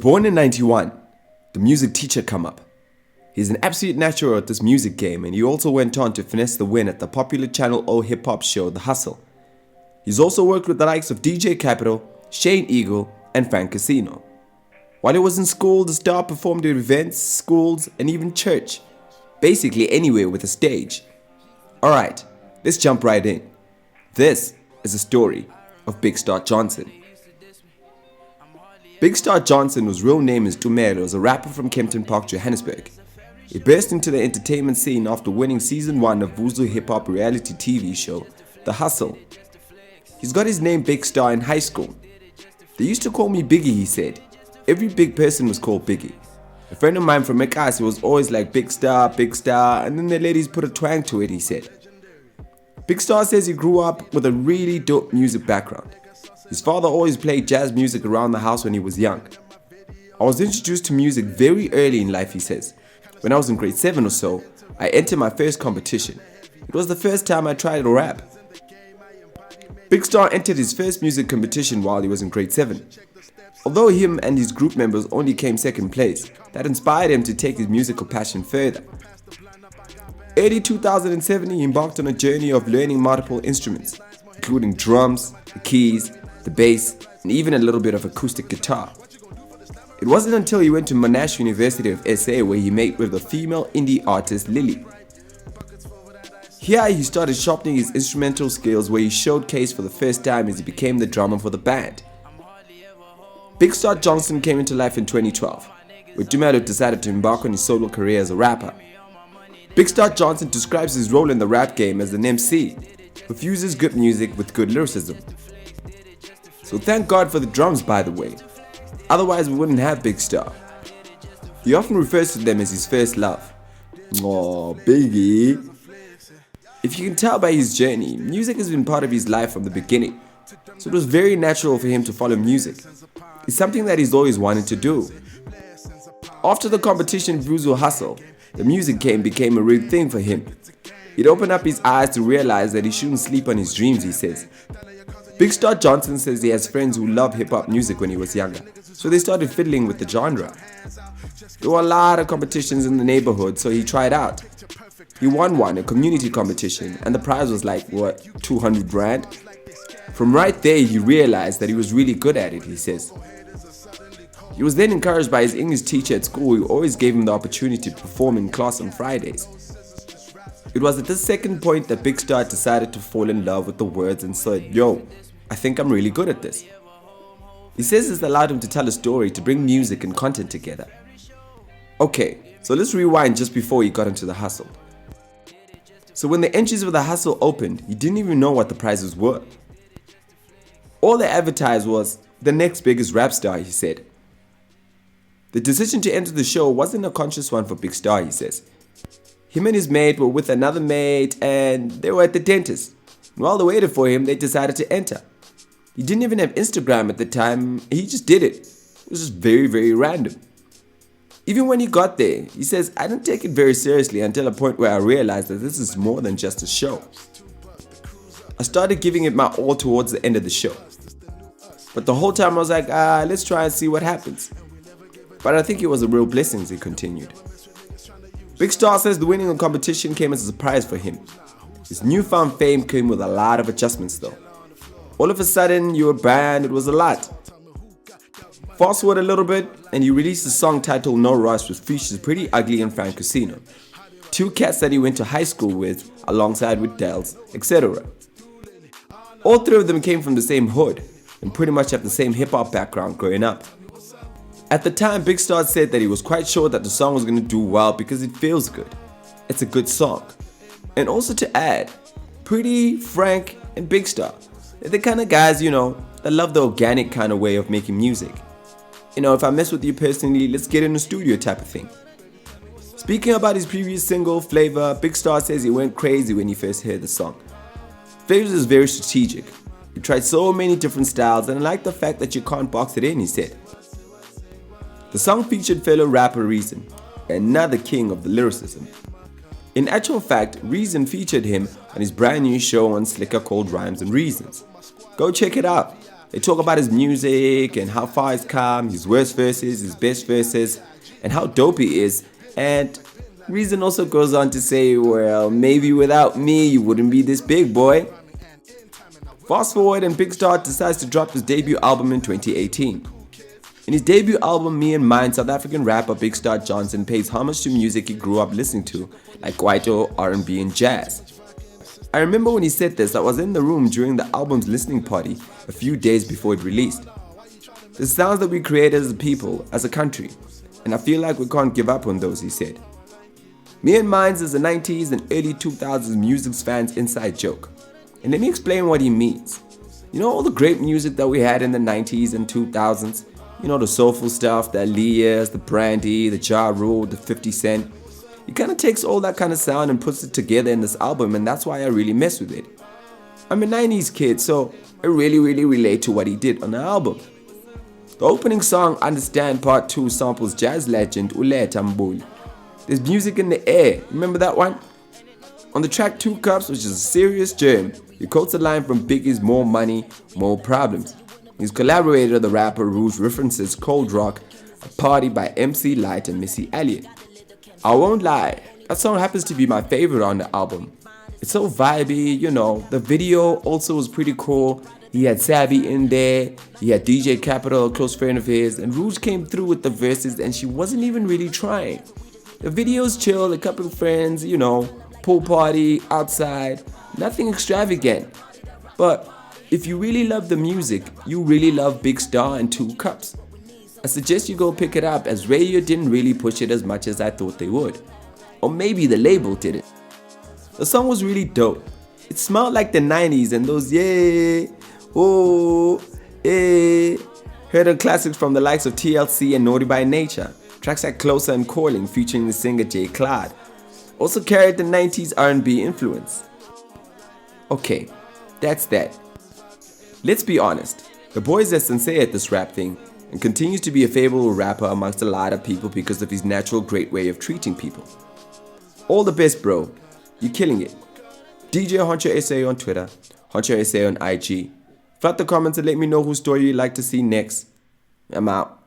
born in 91, the music teacher come up. He's an absolute natural at this music game, and he also went on to finesse the win at the popular Channel O hip-hop show The Hustle. He's also worked with the likes of DJ Capital, Shane Eagle, and Frank Casino. While he was in school, the star performed at events, schools, and even church. Basically anywhere with a stage. Alright, let's jump right in. This is the story of Big Star Johnson. Big Star Johnson, whose real name is Tumelo, is a rapper from Kempton Park, Johannesburg. He burst into the entertainment scene after winning season 1 of Vuzu hip-hop reality TV show, The Hustle. He's got his name Big Star in high school. They used to call me Biggie, he said. Every big person was called Biggie. A friend of mine from Ekasi was always like Big Star, and then the ladies put a twang to it, he said. Big Star says he grew up with a really dope music background. His father always played jazz music around the house when he was young. I was introduced to music very early in life, he says. When I was in grade 7 or so, I entered my first competition. It was the first time I tried to rap. Big Star entered his first music competition while he was in grade 7. Although him and his group members only came second place, that inspired him to take his musical passion further. Early 2007, he embarked on a journey of learning multiple instruments, including drums, the keys, the bass, and even a little bit of acoustic guitar. It wasn't until he went to Monash University of SA where he met with the female indie artist Lily. Here he started sharpening his instrumental skills, where he showcased for the first time as he became the drummer for the band. Big Star Johnson came into life in 2012, where Tumelo decided to embark on his solo career as a rapper. Big Star Johnson describes his role in the rap game as an MC, who fuses good music with good lyricism. So thank God for the drums, by the way. Otherwise we wouldn't have Big Star. He often refers to them as his first love. Oh, Biggie. If you can tell by his journey, music has been part of his life from the beginning. So it was very natural for him to follow music. It's something that he's always wanted to do. After the competition Vuzu Hustle, the music game became a real thing for him. It opened up his eyes to realize that he shouldn't sleep on his dreams, he says. Big Star Johnson says he has friends who loved hip-hop music when he was younger, so they started fiddling with the genre. There were a lot of competitions in the neighborhood, so he tried out. He won one, a community competition, and the prize was like, 200 rand? From right there, he realized that he was really good at it, he says. He was then encouraged by his English teacher at school, who always gave him the opportunity to perform in class on Fridays. It was at this second point that Big Star decided to fall in love with the words and said, yo, I think I'm really good at this. He says this allowed him to tell a story, to bring music and content together. Okay, so let's rewind just before he got into the hustle. So when the entries for the hustle opened, he didn't even know what the prizes were. All they advertised was the next biggest rap star, he said. The decision to enter the show wasn't a conscious one for Big Star, he says. Him and his mate were with another mate and they were at the dentist. And while they waited for him, they decided to enter. He didn't even have Instagram at the time, he just did it. It was just very, very random. Even when he got there, he says, I didn't take it very seriously until a point where I realized that this is more than just a show. I started giving it my all towards the end of the show. But the whole time I was like, let's try and see what happens. But I think it was a real blessing, he continued. Big Star says the winning of the competition came as a surprise for him. His newfound fame came with a lot of adjustments though. All of a sudden, you were banned, it was a lot. Fast forward a little bit, and he released a song titled No Rush, which features Pretty Ugly and Frank Casino, two cats that he went to high school with, alongside with Dells, etc. All three of them came from the same hood, and pretty much have the same hip-hop background growing up. At the time, Big Star said that he was quite sure that the song was going to do well because it feels good. It's a good song. And also to add, Pretty, Frank, and Big Star, they're the kind of guys, that love the organic kind of way of making music. If I mess with you personally, let's get in the studio type of thing. Speaking about his previous single, Flavor, Big Star says he went crazy when he first heard the song. Flavor is very strategic. He tried so many different styles, and I like the fact that you can't box it in, he said. The song featured fellow rapper Reason, another king of the lyricism. In actual fact, Reason featured him on his brand new show on Slicker called Rhymes and Reasons. Go check it out. They talk about his music and how far he's come, his worst verses, his best verses, and how dope he is. And Reason also goes on to say, well, maybe without me, you wouldn't be this big, boy. Fast forward and Big Star decides to drop his debut album in 2018. In his debut album, Me and Mine, South African rapper Big Star Johnson pays homage to music he grew up listening to, like Kwaito, R&B and jazz. I remember when he said this, I was in the room during the album's listening party a few days before it released. The sounds that we created as a people, as a country, and I feel like we can't give up on those, he said. Me and Mines is a 90s and early 2000s music's fans inside joke. And let me explain what he means. You know all the great music that we had in the 90s and 2000s? You know the soulful stuff, the Aaliyahs, the Brandy, the Ja Rule, the 50 Cent. He kind of takes all that kind of sound and puts it together in this album, and that's why I really mess with it. I'm a 90s kid, so I really relate to what he did on the album. The opening song, Understand Part 2, samples jazz legend Uletha Mbuli. There's music in the air, remember that one? On the track 2 Cups, which is a serious germ, he quotes a line from Biggie's More Money, More Problems. His collaborator, the rapper Rouge, references Cold Rock, a party by MC Lyte and Missy Elliott. I won't lie, that song happens to be my favorite on the album. It's so vibey, you know. The video also was pretty cool. He had Savvy in there, he had DJ Capital, a close friend of his, and Rouge came through with the verses and she wasn't even really trying. The video's chill, a couple of friends, you know, pool party, outside, nothing extravagant. But if you really love the music, you really love Big Star and 2 Cups. I suggest you go pick it up, as radio didn't really push it as much as I thought they would. Or maybe the label didn't. The song was really dope. It smelled like the 90s and those yeah, oh, eh. Heard of classics from the likes of TLC and Naughty by Nature. Tracks like Closer and Calling featuring the singer Jay Clyde. Also carried the 90s R&B influence. Okay, that's that. Let's be honest, the boy's as sincere at this rap thing and continues to be a favorable rapper amongst a lot of people because of his natural great way of treating people. All the best, bro. You're killing it. DJ Honcho SA on Twitter, Honcho SA on IG. Flood the comments and let me know whose story you'd like to see next. I'm out.